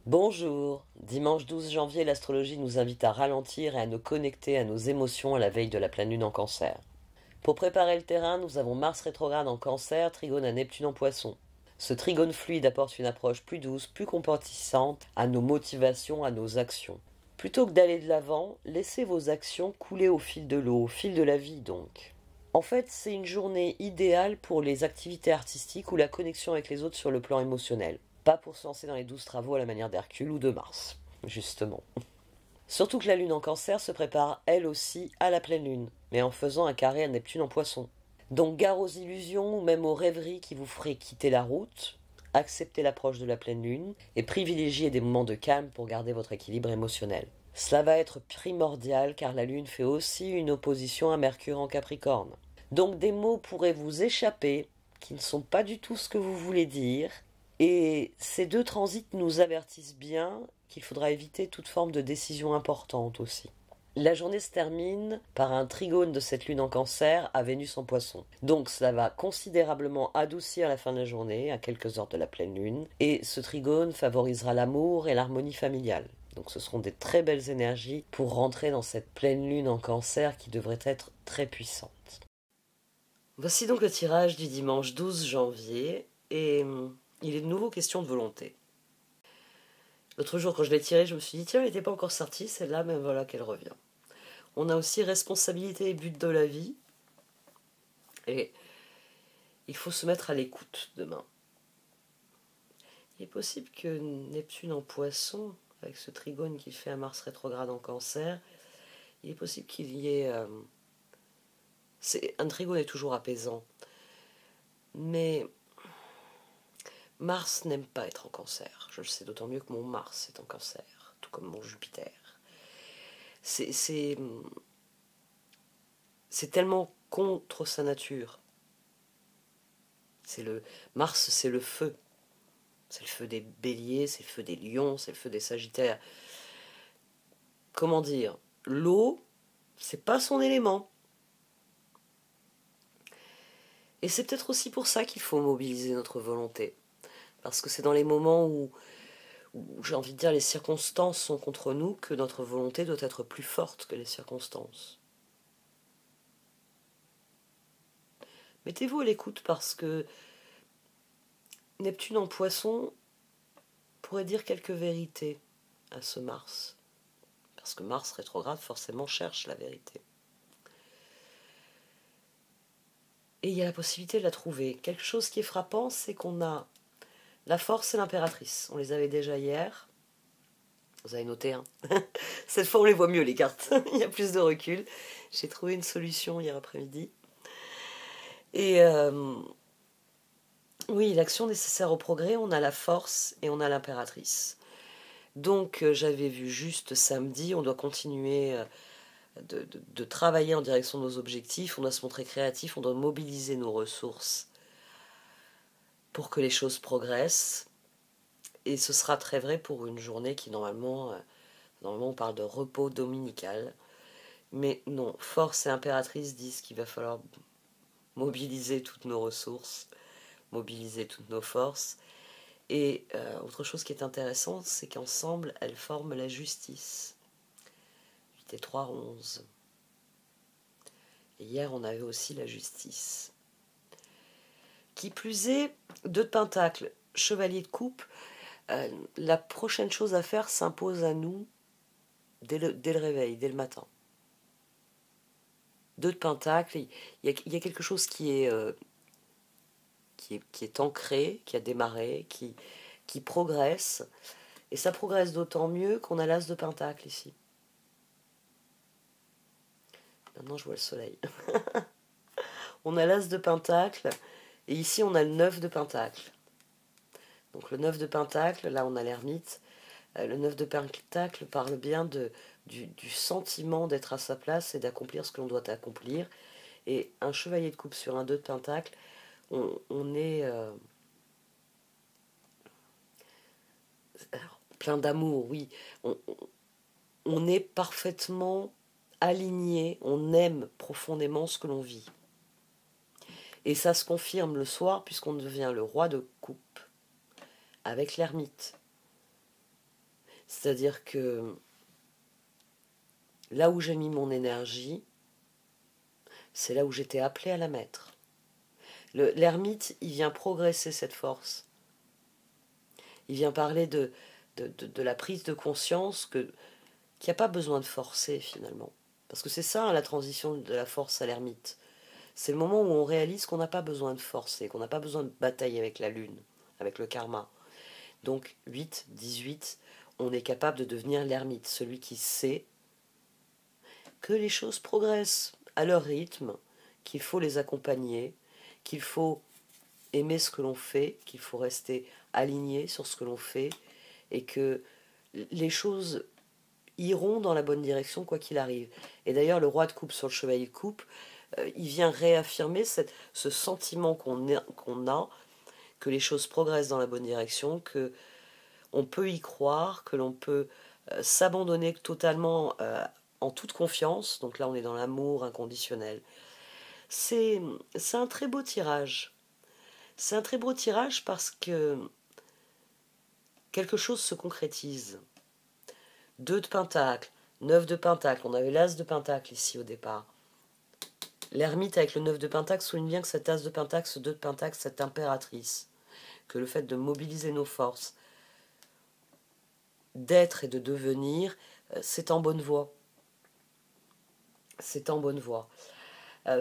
Bonjour, dimanche 12 janvier, l'astrologie nous invite à ralentir et à nous connecter à nos émotions à la veille de la pleine lune en Cancer. Pour préparer le terrain, nous avons Mars rétrograde en Cancer, trigone à Neptune en Poisson. Ce trigone fluide apporte une approche plus douce, plus compatissante à nos motivations, à nos actions. Plutôt que d'aller de l'avant, laissez vos actions couler au fil de l'eau, au fil de la vie donc. En fait, c'est une journée idéale pour les activités artistiques ou la connexion avec les autres sur le plan émotionnel. Pas pour se lancer dans les 12 travaux à la manière d'Hercule ou de Mars, justement. Surtout que la Lune en Cancer se prépare elle aussi à la pleine Lune, mais en faisant un carré à Neptune en Poisson. Donc gare aux illusions ou même aux rêveries qui vous feraient quitter la route, acceptez l'approche de la pleine Lune et privilégiez des moments de calme pour garder votre équilibre émotionnel. Cela va être primordial car la Lune fait aussi une opposition à Mercure en Capricorne. Donc des mots pourraient vous échapper qui ne sont pas du tout ce que vous voulez dire. Et ces deux transits nous avertissent bien qu'il faudra éviter toute forme de décision importante aussi. La journée se termine par un trigone de cette lune en Cancer à Vénus en Poisson. Donc cela va considérablement adoucir la fin de la journée, à quelques heures de la pleine lune, et ce trigone favorisera l'amour et l'harmonie familiale. Donc ce seront des très belles énergies pour rentrer dans cette pleine lune en Cancer qui devrait être très puissante. Voici donc le tirage du dimanche 12 janvier, et il est de nouveau question de volonté. L'autre jour, quand je l'ai tiré, je me suis dit, tiens, elle n'était pas encore sortie, celle-là, mais voilà qu'elle revient. On a aussi responsabilité et but de la vie, et il faut se mettre à l'écoute demain. Il est possible que Neptune en Poisson, avec ce trigone qu'il fait à Mars rétrograde en Cancer, il est possible qu'il y ait... un trigone est toujours apaisant, mais Mars n'aime pas être en Cancer. Je le sais d'autant mieux que mon Mars est en Cancer, tout comme mon Jupiter. C'est tellement contre sa nature. Mars, c'est le feu. C'est le feu des béliers, c'est le feu des lions, c'est le feu des sagittaires. Comment dire? L'eau, c'est pas son élément. Et c'est peut-être aussi pour ça qu'il faut mobiliser notre volonté. Parce que c'est dans les moments où j'ai envie de dire, les circonstances sont contre nous que notre volonté doit être plus forte que les circonstances. Mettez-vous à l'écoute parce que Neptune en Poisson pourrait dire quelques vérités à ce Mars. Parce que Mars rétrograde forcément cherche la vérité. Et il y a la possibilité de la trouver. Quelque chose qui est frappant, c'est qu'on a la force et l'impératrice. On les avait déjà hier. Vous avez noté, hein? Cette fois, on les voit mieux, les cartes. Il y a plus de recul. J'ai trouvé une solution hier après-midi. Et oui, l'action nécessaire au progrès, on a la force et on a l'impératrice. Donc, j'avais vu juste samedi, on doit continuer de travailler en direction de nos objectifs, on doit se montrer créatif, on doit mobiliser nos ressources pour que les choses progressent. Et ce sera très vrai pour une journée qui, normalement, on parle de repos dominical. Mais non, force et impératrice disent qu'il va falloir mobiliser toutes nos ressources, mobiliser toutes nos forces. Et autre chose qui est intéressante, c'est qu'ensemble, elles forment la justice. 8 et 3, 11. Et hier, on avait aussi la justice. Qui plus est, 2 de pentacle, chevalier de coupe, la prochaine chose à faire s'impose à nous dès le réveil, dès le matin. 2 de pentacle, il y a quelque chose qui est ancré, qui a démarré, qui progresse. Et ça progresse d'autant mieux qu'on a l'as de pentacle ici. Maintenant, je vois le soleil. On a l'as de pentacle, et ici, on a le 9 de pentacle. Donc le 9 de pentacle, là, on a l'ermite. Le 9 de pentacle parle bien du sentiment d'être à sa place et d'accomplir ce que l'on doit accomplir. Et un chevalier de coupe sur un 2 de pentacle, on est plein d'amour, oui. On est parfaitement aligné, on aime profondément ce que l'on vit. Et ça se confirme le soir puisqu'on devient le roi de coupe avec l'ermite. C'est-à-dire que là où j'ai mis mon énergie, c'est là où j'étais appelée à la mettre. L'ermite, il vient progresser cette force. Il vient parler de la prise de conscience qu'il n'y a pas besoin de forcer finalement. Parce que c'est ça, hein, la transition de la force à l'ermite. C'est le moment où on réalise qu'on n'a pas besoin de forcer, qu'on n'a pas besoin de batailler avec la lune, avec le karma. Donc 8, 18, on est capable de devenir l'ermite, celui qui sait que les choses progressent à leur rythme, qu'il faut les accompagner, qu'il faut aimer ce que l'on fait, qu'il faut rester aligné sur ce que l'on fait, et que les choses iront dans la bonne direction quoi qu'il arrive. Et d'ailleurs, le roi de coupe sur le chevalier de coupe, il vient réaffirmer ce sentiment qu'on a, que les choses progressent dans la bonne direction, que on peut y croire, que l'on peut s'abandonner totalement en toute confiance. Donc là, on est dans l'amour inconditionnel. C'est un très beau tirage. C'est un très beau tirage parce que quelque chose se concrétise. 2 de pentacle, 9 de pentacle, on avait l'as de pentacle ici au départ. L'ermite avec le 9 de pentacle souligne bien que cette as de pentacle, ce 2 de pentacle, cette impératrice, que le fait de mobiliser nos forces, d'être et de devenir, c'est en bonne voie. C'est en bonne voie.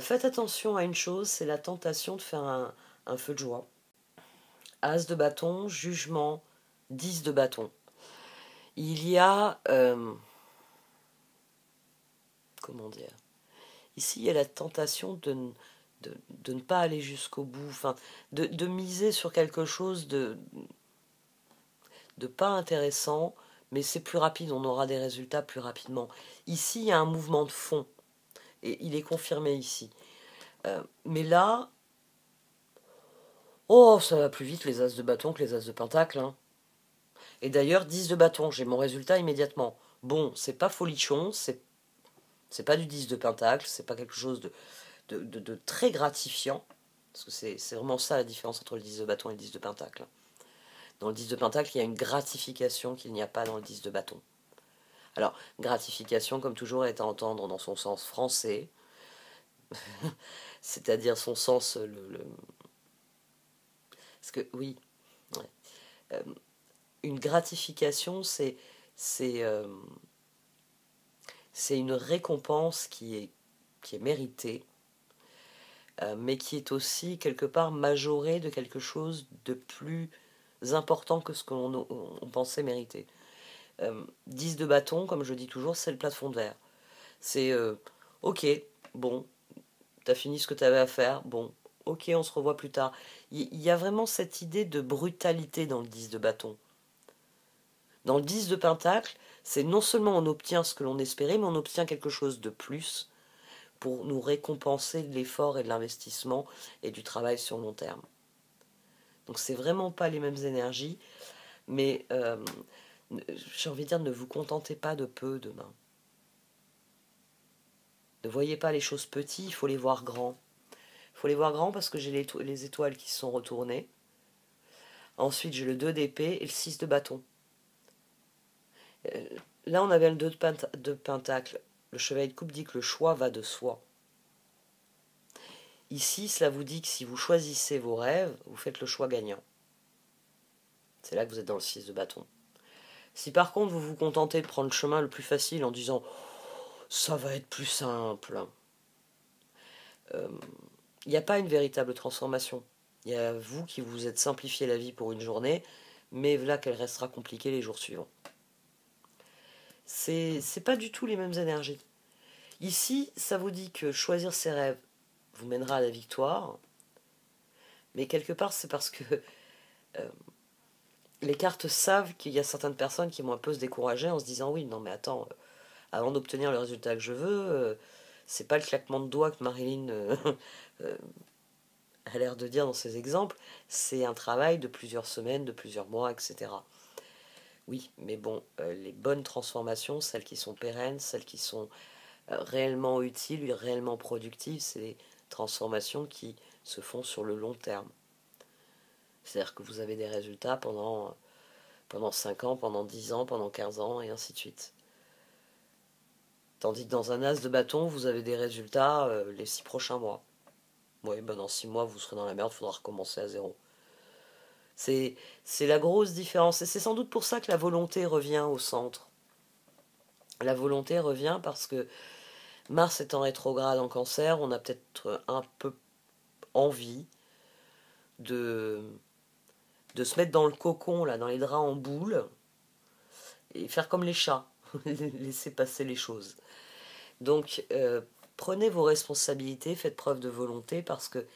Faites attention à une chose, c'est la tentation de faire un feu de joie. As de bâton, jugement, 10 de bâton. Il y a... comment dire? Ici, il y a la tentation de ne pas aller jusqu'au bout, enfin, de miser sur quelque chose de pas intéressant, mais c'est plus rapide, on aura des résultats plus rapidement. Ici, il y a un mouvement de fond, et il est confirmé ici. Mais là, oh, ça va plus vite les as de bâton que les as de pentacle. Hein. Et d'ailleurs, 10 de bâton, j'ai mon résultat immédiatement. Bon, c'est pas folichon, c'est pas du 10 de pentacle, c'est pas quelque chose de très gratifiant. Parce que c'est vraiment ça la différence entre le 10 de bâton et le 10 de pentacle. Dans le 10 de pentacle, il y a une gratification qu'il n'y a pas dans le 10 de bâton. Alors, gratification, comme toujours, est à entendre dans son sens français, c'est-à-dire son sens... Parce que, oui, ouais. Une gratification, c'est une récompense qui est méritée, mais qui est aussi quelque part majorée de quelque chose de plus important que ce qu'on pensait mériter. 10 de bâton, comme je dis toujours, c'est le plafond de verre. C'est ok, bon, t'as fini ce que t'avais à faire, bon, ok, on se revoit plus tard. Il y a vraiment cette idée de brutalité dans le 10 de bâton. Dans le 10 de pentacle, c'est non seulement on obtient ce que l'on espérait, mais on obtient quelque chose de plus pour nous récompenser de l'effort et de l'investissement et du travail sur long terme. Donc c'est vraiment pas les mêmes énergies, mais j'ai envie de dire, ne vous contentez pas de peu demain. Ne voyez pas les choses petites, il faut les voir grands. Il faut les voir grands parce que j'ai les étoiles qui se sont retournées. Ensuite, j'ai le 2 d'épée et le 6 de bâton. Là, on avait le 2 de pentacle. Le chevalier de coupe dit que le choix va de soi. Ici, cela vous dit que si vous choisissez vos rêves, vous faites le choix gagnant. C'est là que vous êtes dans le 6 de bâton. Si par contre vous vous contentez de prendre le chemin le plus facile en disant ça va être plus simple, il n'y a pas une véritable transformation. Il y a vous qui vous êtes simplifié la vie pour une journée, mais là qu'elle restera compliquée les jours suivants. C'est pas du tout les mêmes énergies. Ici, ça vous dit que choisir ses rêves vous mènera à la victoire, mais quelque part c'est parce que les cartes savent qu'il y a certaines personnes qui vont un peu se décourager en se disant oui, non mais attends, avant d'obtenir le résultat que je veux, c'est pas le claquement de doigts que Marilyn a l'air de dire dans ses exemples, c'est un travail de plusieurs semaines, de plusieurs mois, etc. Oui, mais bon, les bonnes transformations, celles qui sont pérennes, celles qui sont réellement utiles, réellement productives, c'est les transformations qui se font sur le long terme. C'est-à-dire que vous avez des résultats pendant pendant 5 ans, pendant 10 ans, pendant 15 ans, et ainsi de suite. Tandis que dans un as de bâton, vous avez des résultats les 6 prochains mois. Oui, ben dans 6 mois, vous serez dans la merde, il faudra recommencer à zéro. C'est la grosse différence. Et c'est sans doute pour ça que la volonté revient au centre. La volonté revient parce que Mars est en rétrograde en Cancer, on a peut-être un peu envie de, de se mettre dans le cocon, là, dans les draps en boule, et faire comme les chats, laisser passer les choses. Donc, prenez vos responsabilités, faites preuve de volonté, parce que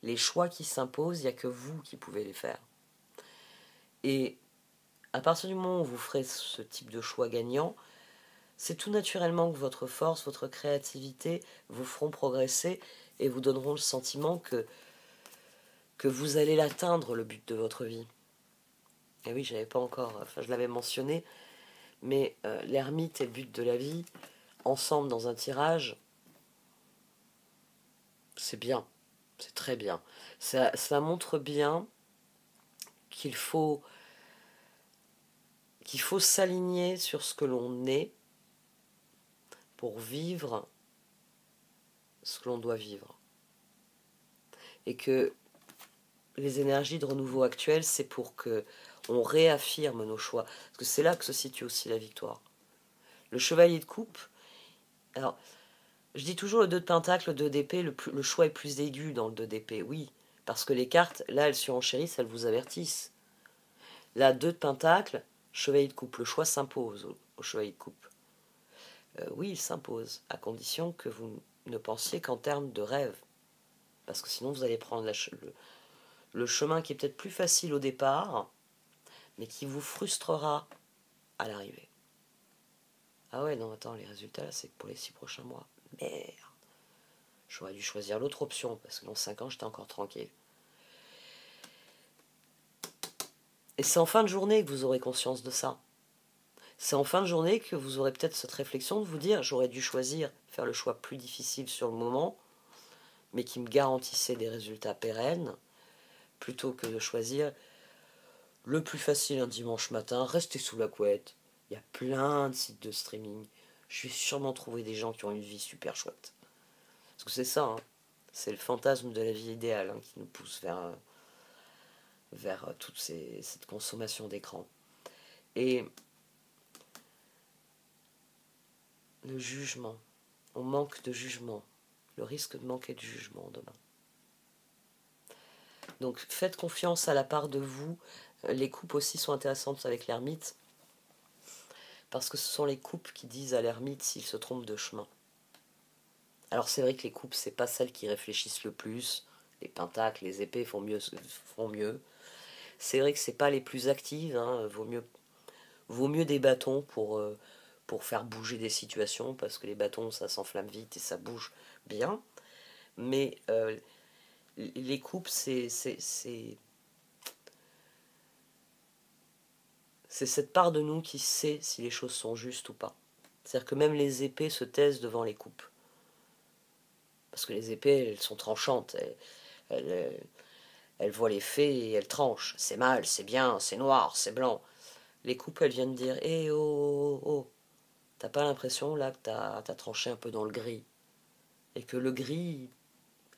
les choix qui s'imposent, il n'y a que vous qui pouvez les faire. Et à partir du moment où vous ferez ce type de choix gagnant, c'est tout naturellement que votre force, votre créativité vous feront progresser et vous donneront le sentiment que vous allez l'atteindre, le but de votre vie. Et oui, j'avais pas encore, enfin je l'avais mentionné, mais l'ermite et le but de la vie, ensemble dans un tirage, c'est bien, c'est très bien. Ça montre bien qu'il faut s'aligner sur ce que l'on est pour vivre ce que l'on doit vivre. Et que les énergies de renouveau actuelles, c'est pour que on réaffirme nos choix. Parce que c'est là que se situe aussi la victoire. Le chevalier de coupe, alors, je dis toujours le 2 de pentacle, le 2 d'épée, le choix est plus aigu dans le 2 d'épée, oui. Parce que les cartes, là, elles surenchérissent, elles vous avertissent. Là, 2 de pentacle, chevalier de coupe, le choix s'impose au chevalier de coupe. Oui, il s'impose, à condition que vous ne pensiez qu'en termes de rêve. Parce que sinon, vous allez prendre le chemin qui est peut-être plus facile au départ, mais qui vous frustrera à l'arrivée. Ah ouais, non, attends, les résultats, là, c'est pour les 6 prochains mois. Merde. J'aurais dû choisir l'autre option, parce que dans 5 ans, j'étais encore tranquille. Et c'est en fin de journée que vous aurez conscience de ça. C'est en fin de journée que vous aurez peut-être cette réflexion de vous dire, j'aurais dû choisir, faire le choix plus difficile sur le moment, mais qui me garantissait des résultats pérennes, plutôt que de choisir le plus facile un dimanche matin, rester sous la couette. Il y a plein de sites de streaming. Je vais sûrement trouver des gens qui ont une vie super chouette. Parce que c'est ça, hein. C'est le fantasme de la vie idéale hein, qui nous pousse vers toute cette consommation d'écran. Et le jugement, on manque de jugement, le risque de manquer de jugement demain. Donc faites confiance à la part de vous. Les coupes aussi sont intéressantes avec l'ermite, parce que ce sont les coupes qui disent à l'ermite s'il se trompe de chemin. Alors c'est vrai que les coupes, c'est pas celles qui réfléchissent le plus. Les pentacles, les épées font mieux. C'est vrai que c'est pas les plus actives. Hein. Vaut mieux des bâtons pour faire bouger des situations, parce que les bâtons, ça s'enflamme vite et ça bouge bien. Mais les coupes, c'est cette part de nous qui sait si les choses sont justes ou pas. C'est-à-dire que même les épées se taisent devant les coupes. Parce que les épées, elles sont tranchantes. Elles voient les faits et elles tranchent. C'est mal, c'est bien, c'est noir, c'est blanc. Les coupes, elles viennent dire eh oh, oh, oh. T'as pas l'impression là que t'as tranché un peu dans le gris. Et que le gris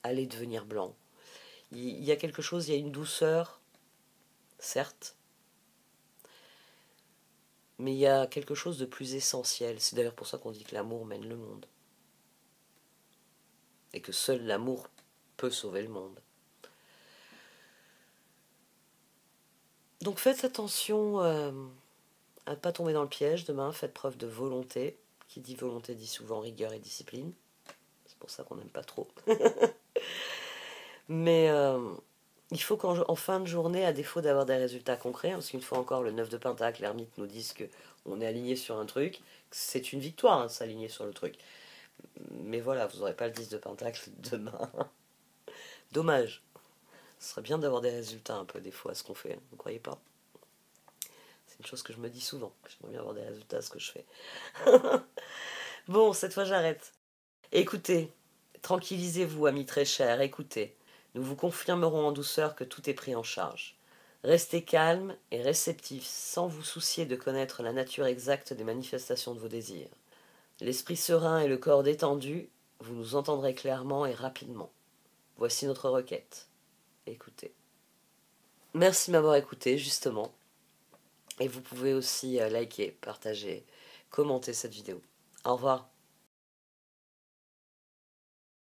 allait devenir blanc. Il y a quelque chose, il y a une douceur, certes, mais il y a quelque chose de plus essentiel. C'est d'ailleurs pour ça qu'on dit que l'amour mène le monde. Et que seul l'amour peut sauver le monde. Donc faites attention à ne pas tomber dans le piège demain, faites preuve de volonté. Qui dit volonté dit souvent rigueur et discipline. C'est pour ça qu'on n'aime pas trop. Mais il faut qu'en fin de journée, à défaut d'avoir des résultats concrets, parce qu'une fois encore, le 9 de Pentacle, l'ermite nous disent qu'on est aligné sur un truc, c'est une victoire, hein, s'aligner sur le truc. Mais voilà, vous n'aurez pas le 10 de Pentacle demain. Dommage. Ce serait bien d'avoir des résultats un peu des fois à ce qu'on fait, vous ne croyez pas? C'est une chose que je me dis souvent, que j'aimerais bien avoir des résultats à ce que je fais. Bon, cette fois j'arrête. Écoutez, tranquillisez-vous, amis très chers, écoutez. Nous vous confirmerons en douceur que tout est pris en charge. Restez calme et réceptif sans vous soucier de connaître la nature exacte des manifestations de vos désirs. L'esprit serein et le corps détendu, vous nous entendrez clairement et rapidement. Voici notre requête. Écoutez. Merci de m'avoir écouté, justement. Et vous pouvez aussi liker, partager, commenter cette vidéo. Au revoir.